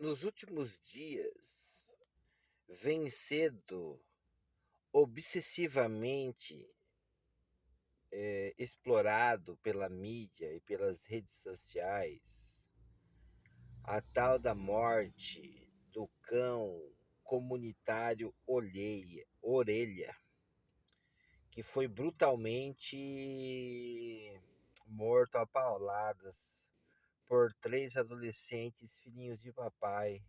Nos últimos dias, vem sendo obsessivamente explorado pela mídia e pelas redes sociais a tal da morte do cão comunitário Orelha, que foi brutalmente morto a pauladas por três adolescentes filhinhos de papai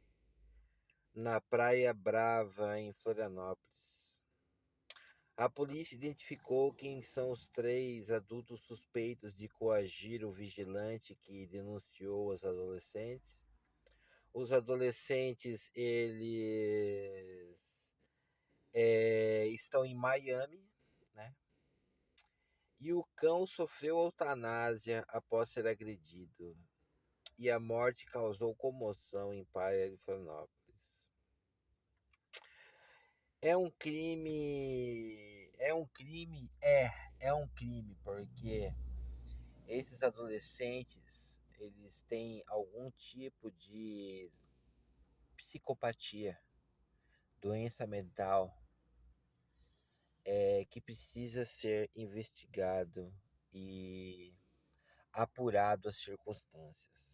na Praia Brava, em Florianópolis. A polícia identificou quem são os três adultos suspeitos de coagir o vigilante que denunciou os adolescentes. Os adolescentes, eles estão em Miami, né? E o cão sofreu eutanásia após ser agredido. E a morte causou comoção em Praia de Florianópolis. É um crime. É um crime, porque esses adolescentes, eles têm algum tipo de psicopatia, doença mental, que precisa ser investigado e apurado as circunstâncias.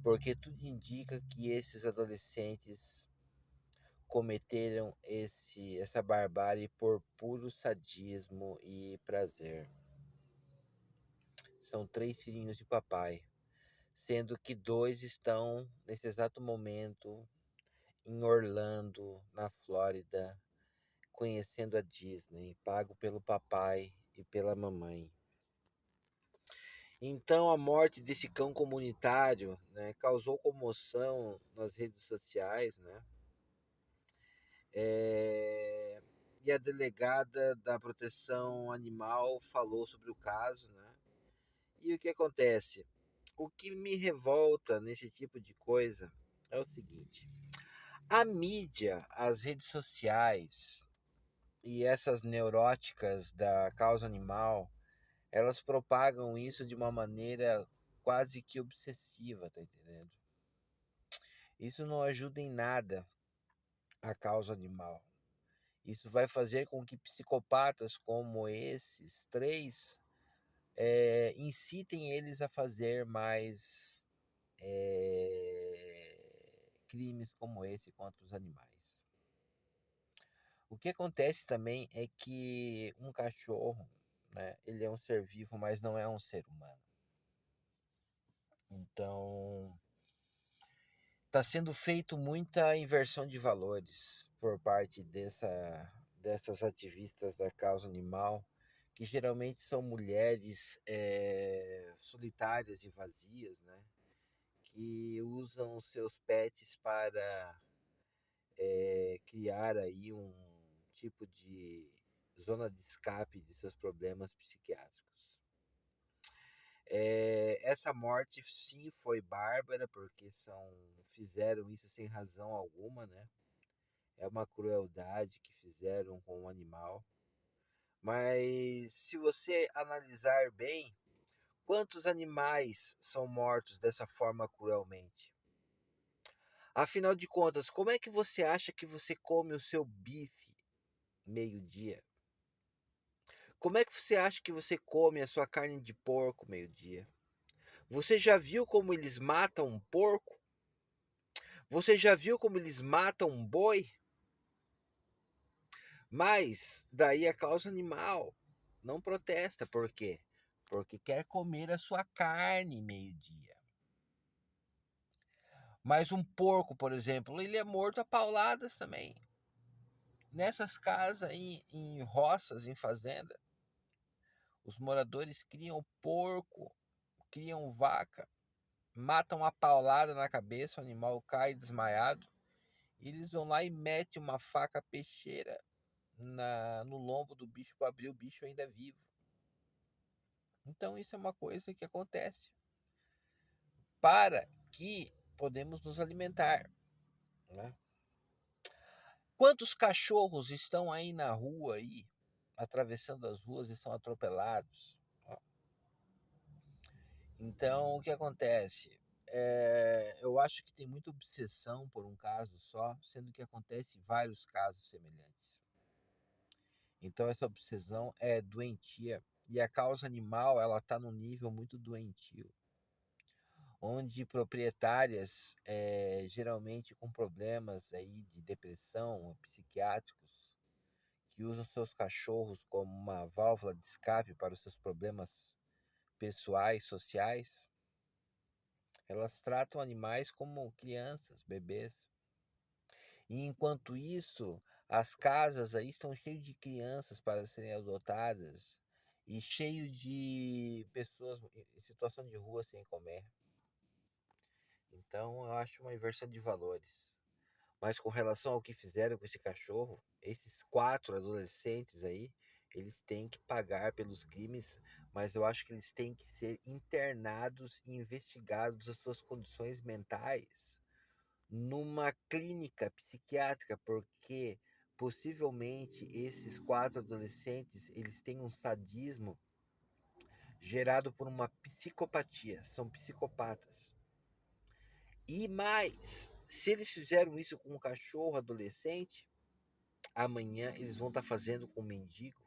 Porque tudo indica que esses adolescentes cometeram essa barbárie por puro sadismo e prazer. São três filhinhos de papai, sendo que dois estão, nesse exato momento, em Orlando, na Flórida, conhecendo a Disney, pago pelo papai e pela mamãe. Então, a morte desse cão comunitário, né, causou comoção nas redes sociais, né? E a delegada da proteção animal falou sobre o caso, né? E o que acontece? O que me revolta nesse tipo de coisa é o seguinte: a mídia, as redes sociais e essas neuróticas da causa animal, elas propagam isso de uma maneira quase que obsessiva, tá entendendo? Isso não ajuda em nada a causa animal. Isso vai fazer com que psicopatas como esses três incitem eles a fazer mais crimes como esse contra os animais. O que acontece também é que um cachorro, né, ele é um ser vivo, mas não é um ser humano. Então, está sendo feito muita inversão de valores por parte dessas ativistas da causa animal, que geralmente são mulheres solitárias e vazias, né? Que usam seus pets para criar aí um tipo de zona de escape de seus problemas psiquiátricos. Essa morte sim foi bárbara, porque fizeram isso sem razão alguma, né? É uma crueldade que fizeram com o animal. Mas se você analisar bem, quantos animais são mortos dessa forma cruelmente? Afinal de contas, como é que você acha que você come o seu bife meio-dia? Como é que você acha que você come a sua carne de porco meio-dia? Você já viu como eles matam um porco? Você já viu como eles matam um boi? Mas daí a causa animal não protesta. Por quê? Porque quer comer a sua carne meio-dia. Mas um porco, por exemplo, ele é morto a pauladas também. Nessas casas, em roças, em fazenda, os moradores criam porco, criam vaca, matam a paulada na cabeça, o animal cai desmaiado, e eles vão lá e metem uma faca peixeira no lombo do bicho para abrir o bicho ainda vivo. Então isso é uma coisa que acontece para que podemos nos alimentar, né? Quantos cachorros estão aí na rua aí, atravessando as ruas e são atropelados? Então o que acontece? eu acho que tem muita obsessão por um caso só, sendo que acontece vários casos semelhantes. Então essa obsessão é doentia e a causa animal ela está num nível muito doentio, onde proprietárias, geralmente com problemas aí de depressão, psiquiátricos, que usam seus cachorros como uma válvula de escape para os seus problemas pessoais, sociais, elas tratam animais como crianças, bebês. E enquanto isso, as casas aí estão cheias de crianças para serem adotadas e cheio de pessoas em situação de rua sem comer. Então, eu acho uma inversão de valores. Mas com relação ao que fizeram com esse cachorro, esses 4 adolescentes aí, eles têm que pagar pelos crimes, mas eu acho que eles têm que ser internados e investigados as suas condições mentais numa clínica psiquiátrica, porque possivelmente esses 4 adolescentes, eles têm um sadismo gerado por uma psicopatia, são psicopatas. E mais, se eles fizeram isso com um cachorro adolescente, amanhã eles vão estar fazendo com um mendigo,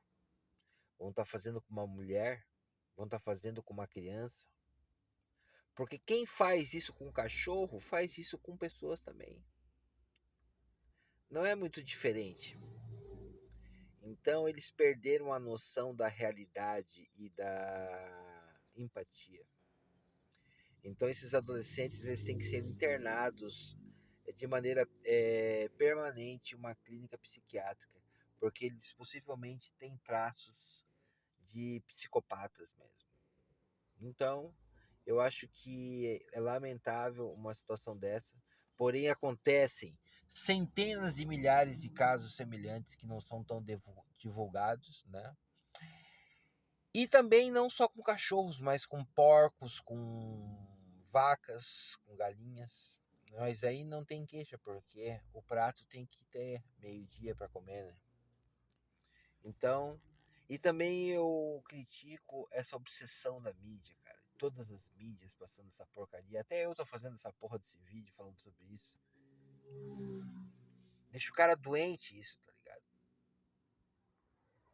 vão estar fazendo com uma mulher, vão estar fazendo com uma criança. Porque quem faz isso com um cachorro, faz isso com pessoas também. Não é muito diferente. Então eles perderam a noção da realidade e da empatia. Então esses adolescentes eles têm que ser internados de maneira permanente em uma clínica psiquiátrica, porque eles possivelmente têm traços de psicopatas mesmo. Então eu acho que é lamentável uma situação dessa, porém acontecem centenas de milhares de casos semelhantes que não são tão divulgados, né? E também não só com cachorros, mas com porcos, com vacas, com galinhas. Mas aí não tem queixa, porque o prato tem que ter meio-dia para comer, né? Então, e também eu critico essa obsessão da mídia, cara. Todas as mídias passando essa porcaria. Até eu tô fazendo essa porra desse vídeo falando sobre isso. Deixa o cara doente isso, tá